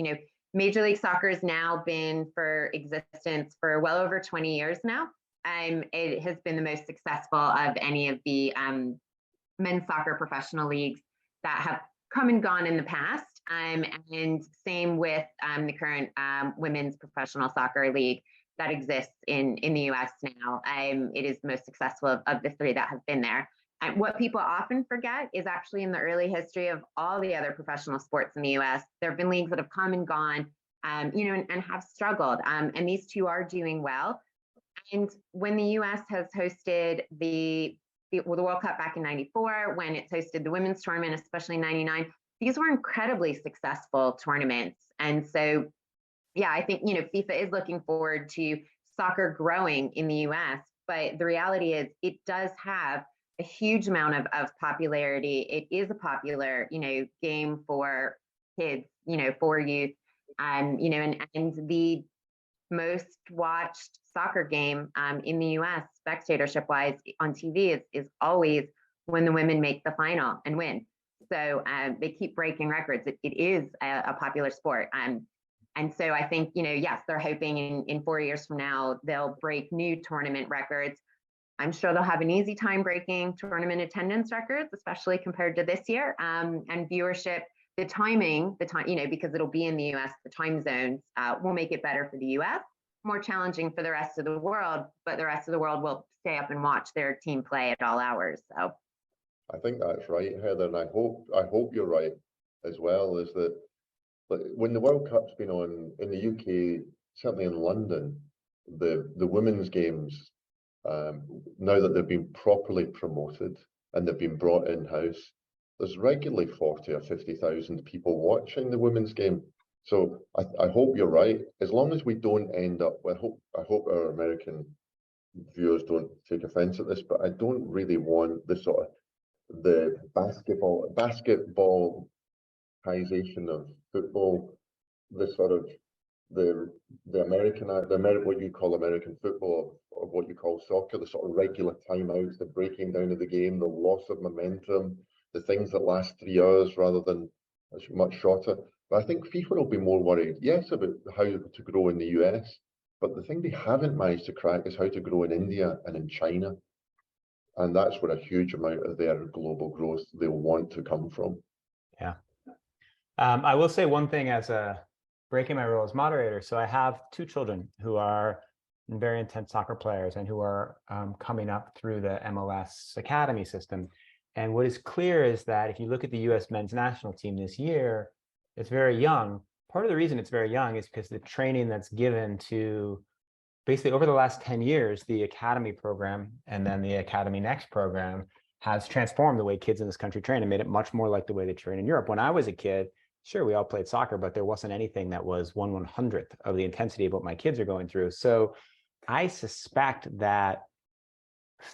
Major League Soccer has now been for existence for well over 20 years now. It has been the most successful of any of the men's soccer professional leagues that have come and gone in the past. And same with the current women's professional soccer league that exists in the US now. It is the most successful of the three that have been there. And what people often forget is actually in the early history of all the other professional sports in the US, there have been leagues that have come and gone, and have struggled. And these two are doing well. And when the US has hosted the World Cup back in '94, when it's hosted the women's tournament, especially '99, these were incredibly successful tournaments. And so, yeah, I think, FIFA is looking forward to soccer growing in the US, but the reality is it does have a huge amount of popularity. It is a popular, game for kids, for youth, and the most watched soccer game in the US, spectatorship wise on TV is always when the women make the final and win. So they keep breaking records. It is a popular sport. And so I think, yes, they're hoping in 4 years from now, they'll break new tournament records. I'm sure they'll have an easy time breaking tournament attendance records, especially compared to this year. And viewership, the timing, because it'll be in the US, the time zones will make it better for the US, more challenging for the rest of the world, but the rest of the world will stay up and watch their team play at all hours. So I think that's right, Heather, and I hope you're right as well, is that when the World Cup's been on in the UK, certainly in London, the women's games, now that they've been properly promoted and they've been brought in-house, there's regularly 40 or 50,000 people watching the women's game. So I hope you're right. As long as we don't end up, I hope our American viewers don't take offense at this, but I don't really want the sort of the basketballization of football, the sort of the what you call American football, or what you call soccer, the sort of regular timeouts, the breaking down of the game, the loss of momentum, the things that last 3 hours rather than much shorter. But I think FIFA will be more worried, yes, about how to grow in the US, but the thing they haven't managed to crack is how to grow in India and in China. And that's where a huge amount of their global growth they'll want to come from. Yeah. I will say one thing as a breaking my rule as moderator. So I have 2 children who are very intense soccer players and who are coming up through the MLS academy system. And what is clear is that if you look at the US men's national team this year, it's very young. Part of the reason it's very young is because the training that's given to basically over the last 10 years, the academy program and then the Academy Next program has transformed the way kids in this country train and made it much more like the way they train in Europe. When I was a kid, sure, we all played soccer, but there wasn't anything that was 1/100th of the intensity of what my kids are going through. So I suspect that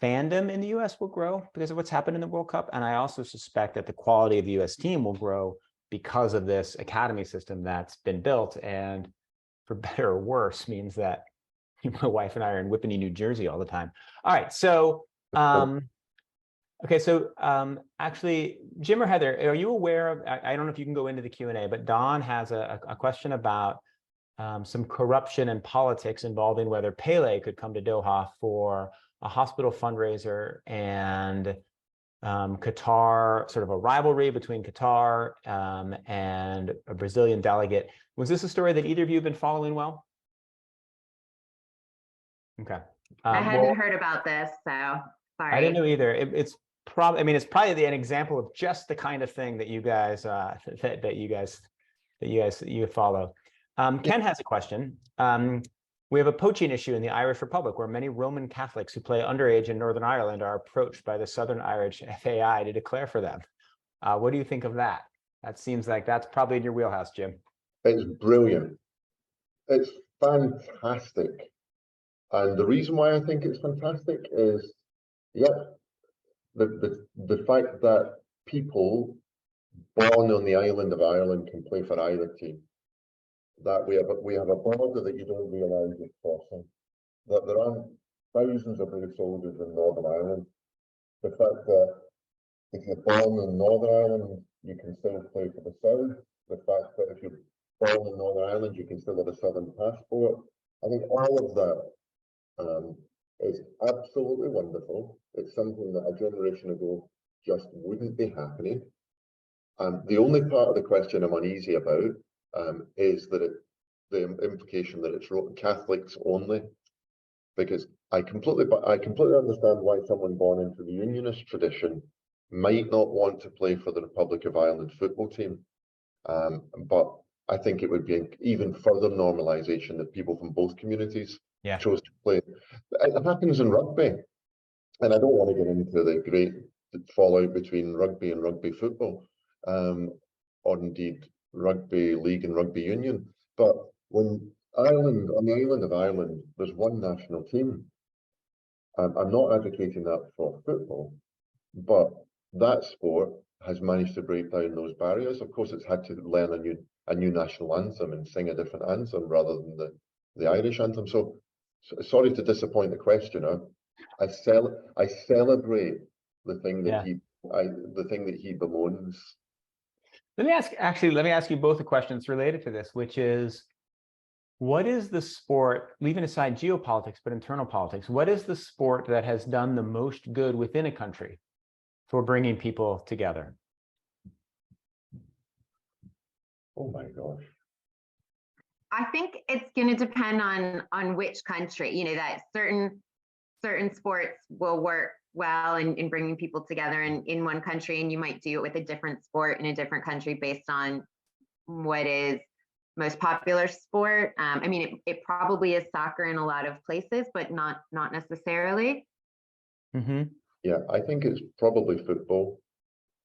fandom in the US will grow because of what's happened in the World Cup. And I also suspect that the quality of the US team will grow because of this academy system that's been built. And for better or worse means that my wife and I are in Whippany, New Jersey all the time. All right, so okay, so actually, Jim or Heather, are you aware of, I don't know if you can go into the Q&A, but Don has a question about some corruption in politics involving whether Pele could come to Doha for a hospital fundraiser and Qatar, sort of a rivalry between Qatar and a Brazilian delegate. Was this a story that either of you have been following well? Okay. I hadn't heard about this, so sorry. I didn't know either. It's probably, I mean, it's probably an example of just the kind of thing that you guys you follow. Ken has a question. We have a poaching issue in the Irish Republic where many Roman Catholics who play underage in Northern Ireland are approached by the Southern Irish FAI to declare for them. What do you think of that? That seems like that's probably in your wheelhouse, Jim. It's brilliant. It's fantastic. And the reason why I think it's fantastic is, yeah, the fact that people born on the island of Ireland can play for either team. That we have a border that you don't realise is crossing. That there aren't thousands of British soldiers in Northern Ireland. The fact that if you're born in Northern Ireland, you can still play for the South. The fact that if you're born in Northern Ireland, you can still have a Southern passport. I think all of that is absolutely wonderful. It's something that a generation ago just wouldn't be happening. The only part of the question I'm uneasy about is that the implication that it's Catholics only, because I completely understand why someone born into the Unionist tradition might not want to play for the Republic of Ireland football team, but I think it would be an even further normalisation that people from both communities chose to play. It happens in rugby, and I don't want to get into the great fallout between rugby and rugby football, or indeed rugby league and rugby union. But when Ireland, on the island of Ireland, there's one national team. I'm not advocating that for football, but that sport has managed to break down those barriers. Of course, it's had to learn a new national anthem and sing a different anthem rather than the Irish anthem. So sorry to disappoint the questioner. I celebrate the thing that he bemoans. Let me ask you both a question that's related to this, which is, what is the sport, leaving aside geopolitics, but internal politics, what is the sport that has done the most good within a country for bringing people together? Oh my gosh. I think it's going to depend on which country. You know, that certain sports will work well in bringing people together in one country, and you might do it with a different sport in a different country based on what is most popular sport. I mean, it probably is soccer in a lot of places, but not necessarily. Mm-hmm. Yeah, I think it's probably football.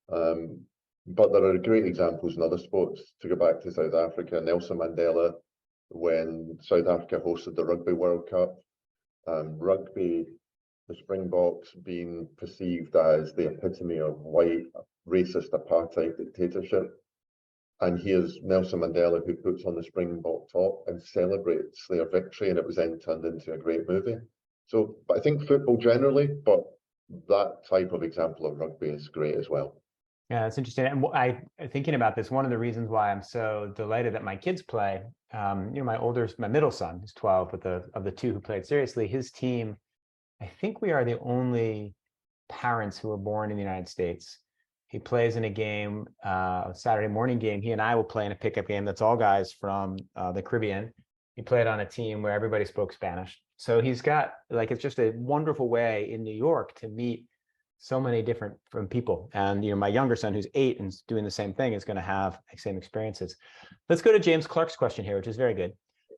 But there are great examples in other sports. To go back to South Africa, Nelson Mandela, when South Africa hosted the Rugby World Cup, rugby, the Springboks being perceived as the epitome of white, racist apartheid dictatorship. And here's Nelson Mandela, who puts on the Springbok top and celebrates their victory, and it was then turned into a great movie. So, but I think football generally, but that type of example of rugby is great as well. Yeah, that's interesting. And thinking about this, one of the reasons why I'm so delighted that my kids play, you know, my middle son is 12, but of the two who played seriously, his team, I think we are the only parents who were born in the United States. He plays in a game, a Saturday morning game. He and I will play in a pickup game that's all guys from the Caribbean. He played on a team where everybody spoke Spanish. So he's got, like, it's just a wonderful way in New York to meet so many different people. And, you know, my younger son, who's 8 and doing the same thing, is going to have the same experiences. Let's go to James Clark's question here, which is very good.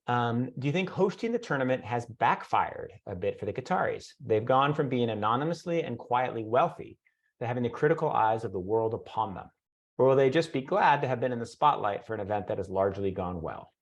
Do you think hosting the tournament has backfired a bit for the Qataris? They've gone from being anonymously and quietly wealthy to having the critical eyes of the world upon them. Or will they just be glad to have been in the spotlight for an event that has largely gone well?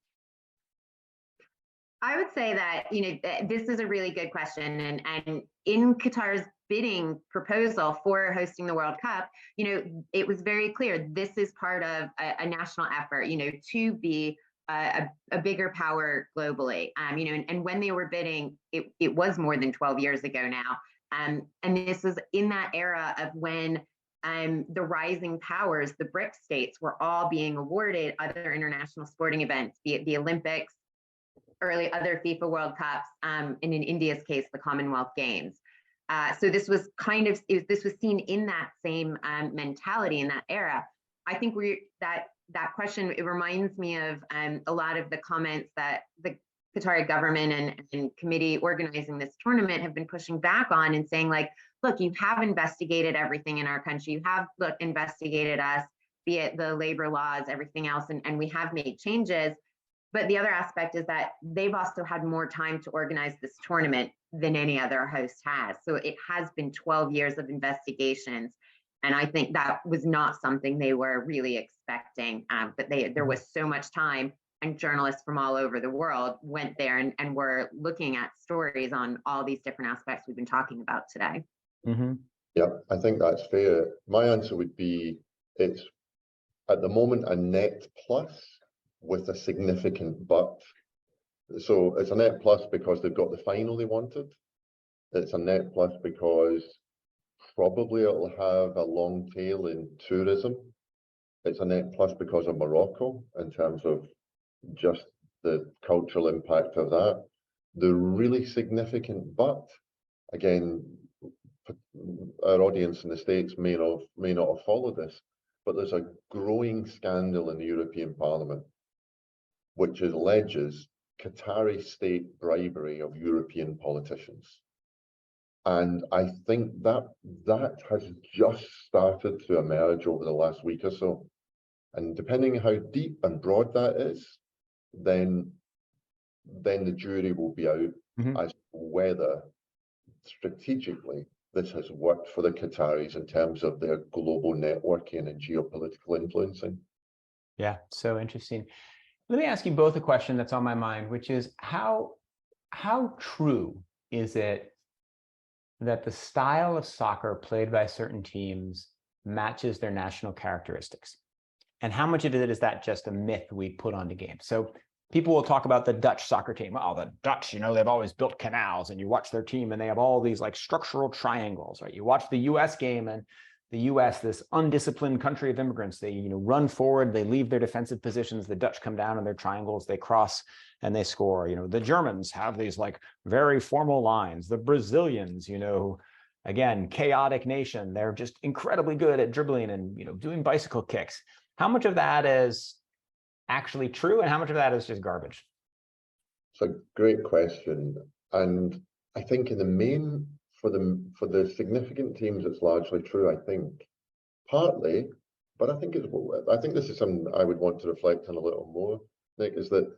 I would say that, you know, this is a really good question. And in Qatar's bidding proposal for hosting the World Cup, you know, it was very clear this is part of a national effort, you know, to be a bigger power globally. You know, and when they were bidding, it was more than 12 years ago now. And this was in that era of when the rising powers, the BRIC states, were all being awarded other international sporting events, be it the Olympics, early other FIFA World Cups, and in India's case, the Commonwealth Games. So this was kind of, this was seen in that same mentality in that era. I think that question, it reminds me of a lot of the comments that the Qatari government and committee organizing this tournament have been pushing back on and saying, like, look, you have investigated everything in our country. You have investigated us, be it the labor laws, everything else, and we have made changes. But the other aspect is that they've also had more time to organize this tournament than any other host has. So it has been 12 years of investigations. And I think that was not something they were really expecting. But there was so much time, and journalists from all over the world went there and were looking at stories on all these different aspects we've been talking about today. Mm-hmm. Yeah, I think that's fair. My answer would be, it's at the moment a net plus with a significant but. So it's a net plus because they've got the final they wanted. It's a net plus because probably it'll have a long tail in tourism. It's a net plus because of Morocco in terms of just the cultural impact of that. The really significant but, again, our audience in the States may not have followed this, but there's a growing scandal in the European Parliament, which alleges Qatari state bribery of European politicians. And I think that has just started to emerge over the last week or so. And depending on how deep and broad that is, then the jury will be out as to whether strategically this has worked for the Qataris in terms of their global networking and geopolitical influencing. Yeah, so interesting. Let me ask you both a question that's on my mind, which is how true is it that the style of soccer played by certain teams matches their national characteristics? And how much of it is that just a myth we put onto games? So people will talk about the Dutch soccer team. Oh, the Dutch, you know, they've always built canals, and you watch their team and they have all these like structural triangles, right? You watch the US game, and the US, this undisciplined country of immigrants, they, you know, run forward, they leave their defensive positions, the Dutch come down in their triangles, they cross and they score. You know, the Germans have these like very formal lines. The Brazilians, you know, again, chaotic nation, they're just incredibly good at dribbling and, you know, doing bicycle kicks. How much of that is actually true, and how much of that is just garbage? It's a great question. And I think in the main, for the significant teams, it's largely true, I think. Partly, but I think this is something I would want to reflect on a little more, Nick, is that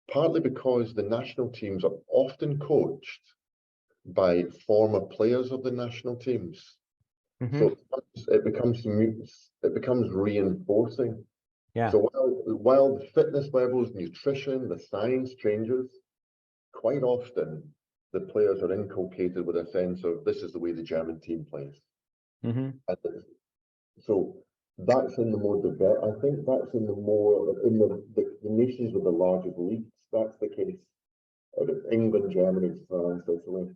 partly because the national teams are often coached by former players of the national teams. So it becomes reinforcing. Yeah. So while the fitness levels, nutrition, the science changes, quite often the players are inculcated with a sense of this is the way the German team plays. And so that's in the more I think that's in the nations with the largest leagues. That's the case. England, Germany, France, Italy.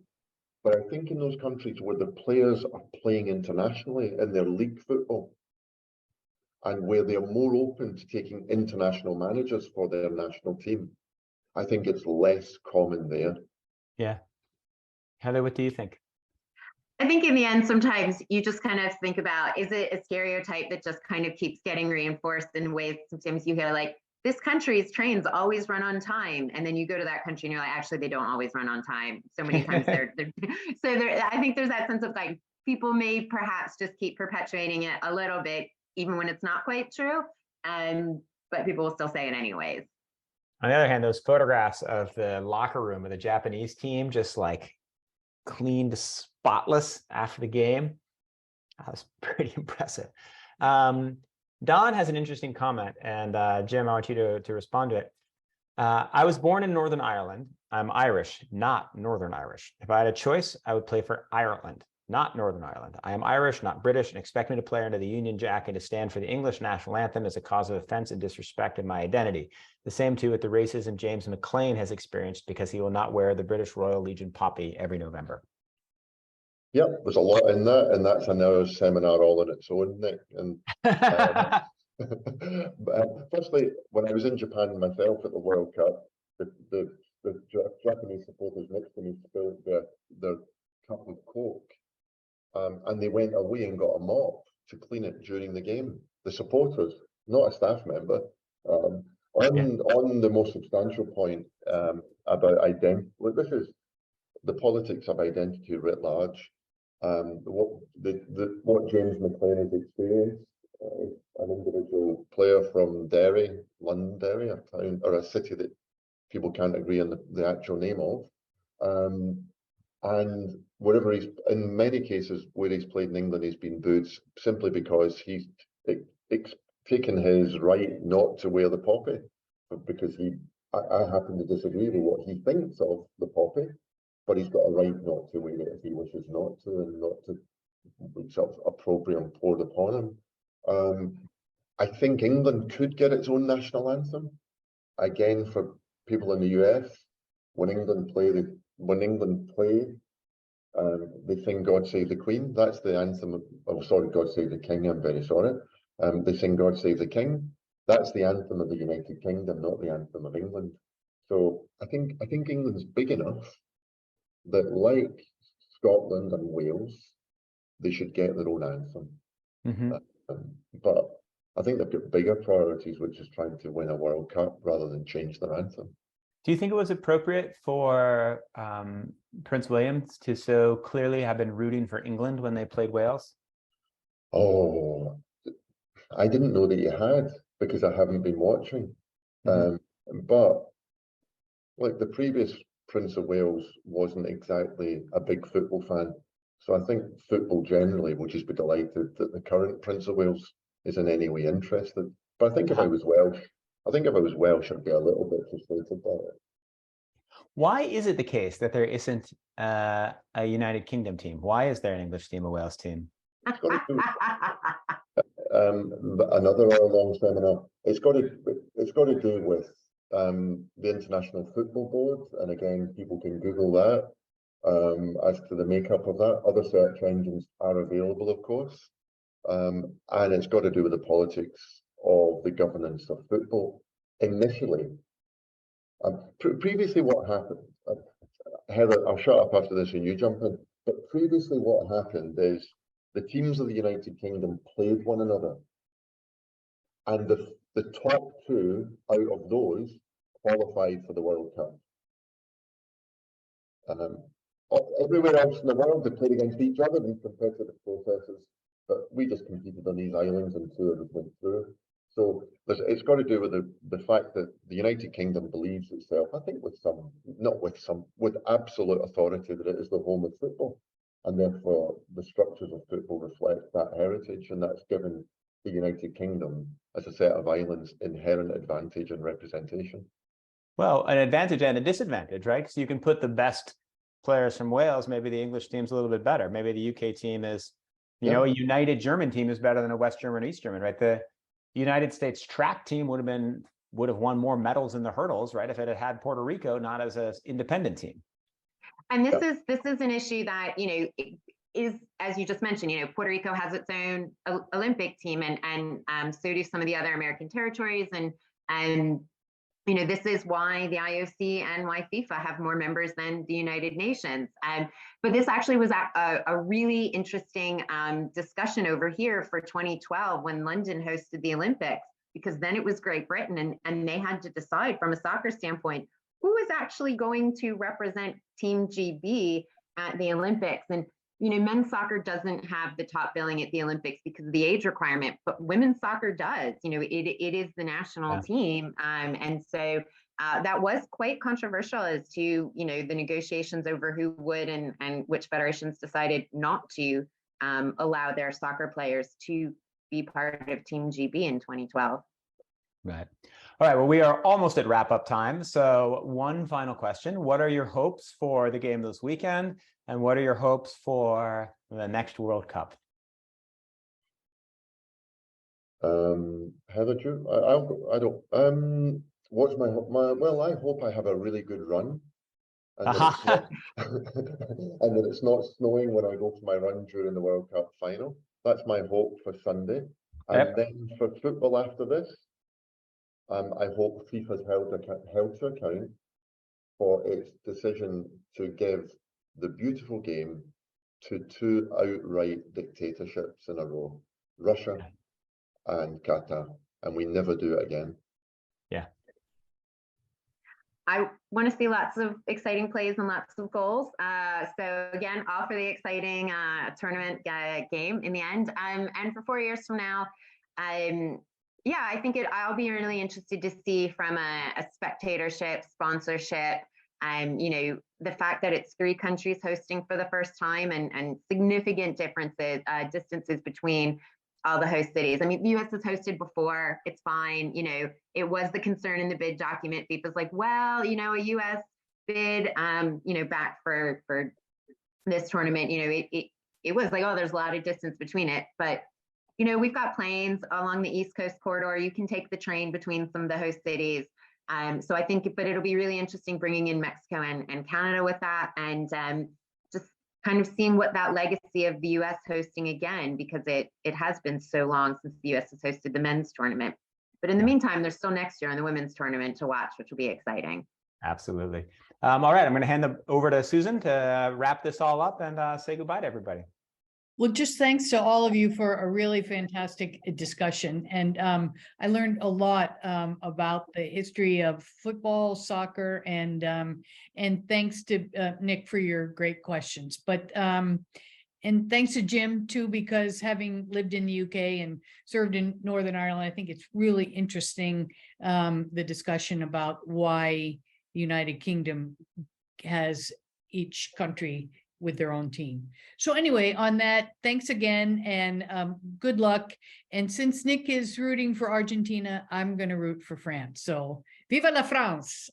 But I think in those countries where the players are playing internationally in their league football, and where they're more open to taking international managers for their national team, I think it's less common there. Yeah. Heather, what do you think? I think in the end, sometimes you just kind of think about, is it a stereotype that just kind of keeps getting reinforced in ways? Sometimes you hear like, this country's trains always run on time. And then you go to that country and you're like, actually, they don't always run on time. So many times I think there's that sense of like, people may perhaps just keep perpetuating it a little bit, even when it's not quite true. But people will still say it anyways. On the other hand, those photographs of the locker room of the Japanese team, just like cleaned spotless after the game, that was pretty impressive. Don has an interesting comment, and Jim, I want you to respond to it. I was born in Northern Ireland. I'm Irish, not Northern Irish. If I had a choice, I would play for Ireland, not Northern Ireland. I am Irish, not British, and expect me to play under the Union Jack and to stand for the English national anthem as a cause of offense and disrespect of my identity. The same too with the racism James McLean has experienced because he will not wear the British Royal Legion poppy every November. Yep, there's a lot in that, and that's another seminar all on its own, Nick. And firstly, when I was in Japan myself at the World Cup, the Japanese supporters next to me spilled their cup of Coke, and they went away and got a mop to clean it during the game. The supporters, not a staff member. On the most substantial point about identity, well, this is the politics of identity writ large. What James McLean has experienced, an individual player from Derry, London, Derry, a town or a city that people can't agree on the actual name of, and wherever he's, in many cases where he's played in England, he's been booed simply because he's taken his right not to wear the poppy, because I happen to disagree with what he thinks of the poppy. But he's got a right not to wear it if he wishes not to, and not to sort of opprobrium poured upon him. I think England could get its own national anthem. Again, for people in the US, when England play, they sing "God Save the Queen." That's the anthem. "God Save the King." I'm very sorry. They sing "God Save the King." That's the anthem of the United Kingdom, not the anthem of England. So I think England's big enough that, like Scotland and Wales, they should get their own anthem. But I think they've got bigger priorities, which is trying to win a World Cup rather than change their anthem. Do you think it was appropriate for Prince William to so clearly have been rooting for England when they played Wales? Oh, I didn't know that you had, because I haven't been watching. But like the previous Prince of Wales wasn't exactly a big football fan. So I think football generally will just be delighted that the current Prince of Wales is in any way interested. But I think if I was Welsh, I'd be a little bit frustrated by it. Why is it the case that there isn't a United Kingdom team? Why is there an English team, a Wales team? Another long seminar. It's got to do with the International Football Board, and again, people can Google that as to the makeup of that. Other search engines are available, of course, and it's got to do with the politics of the governance of football. Initially, previously, what happened? Heather, I'll shut up after this and you jump in. But previously, what happened is the teams of the United Kingdom played one another, and the top two out of those qualified for the World Cup. Everywhere else in the world, they played against each other in competitive processes, but we just competed on these islands and two of us went through. So it's got to do with the fact that the United Kingdom believes itself, I think with absolute authority, that it is the home of football. And therefore, the structures of football reflect that heritage, and that's given the United Kingdom, as a set of islands, inherent advantage and representation. Well, an advantage and a disadvantage, right? Because you can put the best players from Wales, maybe the English team's a little bit better. Maybe the UK team is, you know, a united German team is better than a West German or East German, right? The United States track team would have won more medals in the hurdles, right? If it had Puerto Rico, not as an independent team. And this is an issue that, is, as you just mentioned, Puerto Rico has its own Olympic team, and so do some of the other American territories, and this is why the IOC and why FIFA have more members than the United Nations. But this actually was a really interesting discussion over here for 2012 when London hosted the Olympics, because then it was Great Britain, and they had to decide from a soccer standpoint, who is actually going to represent Team GB at the Olympics. And men's soccer doesn't have the top billing at the Olympics because of the age requirement, but women's soccer does. It is the national team. And so that was quite controversial as to, the negotiations over who would and which federations decided not to allow their soccer players to be part of Team GB in 2012. Right. All right. Well, we are almost at wrap-up time. So one final question. What are your hopes for the game this weekend? And what are your hopes for the next World Cup? Heather, I don't. What's my well? I hope I have a really good run, and that, and that it's not snowing when I go for my run during the World Cup final. That's my hope for Sunday. And then for football after this, I hope FIFA's held to account for its decision to give the beautiful game to two outright dictatorships in a row, Russia and Qatar, and we never do it again. Yeah. I want to see lots of exciting plays and lots of goals. So again, all for the exciting tournament game in the end. And for 4 years from now, yeah, I think I'll be really interested to see from a spectatorship, sponsorship, the fact that it's 3 countries hosting for the first time and significant distances between all the host cities. I mean, the US has hosted before, it's fine. It was the concern in the bid document. FIFA's like, well, a US bid, back for this tournament, it was like, oh, there's a lot of distance between it. But, we've got planes along the East Coast corridor. You can take the train between some of the host cities. So I think, but it'll be really interesting bringing in Mexico and Canada with that, and just kind of seeing what that legacy of the US hosting again, because it has been so long since the US has hosted the men's tournament. But in the meantime, there's still next year in the women's tournament to watch, which will be exciting. Absolutely. All right, I'm going to hand it over to Susan to wrap this all up and say goodbye to everybody. Well, just thanks to all of you for a really fantastic discussion. And I learned a lot about the history of football, soccer, and thanks to Nick for your great questions. But and thanks to Jim too, because having lived in the UK and served in Northern Ireland, I think it's really interesting, the discussion about why the United Kingdom has each country with their own team. So anyway, on that, thanks again and good luck. And since Nick is rooting for Argentina, I'm going to root for France. So viva la France!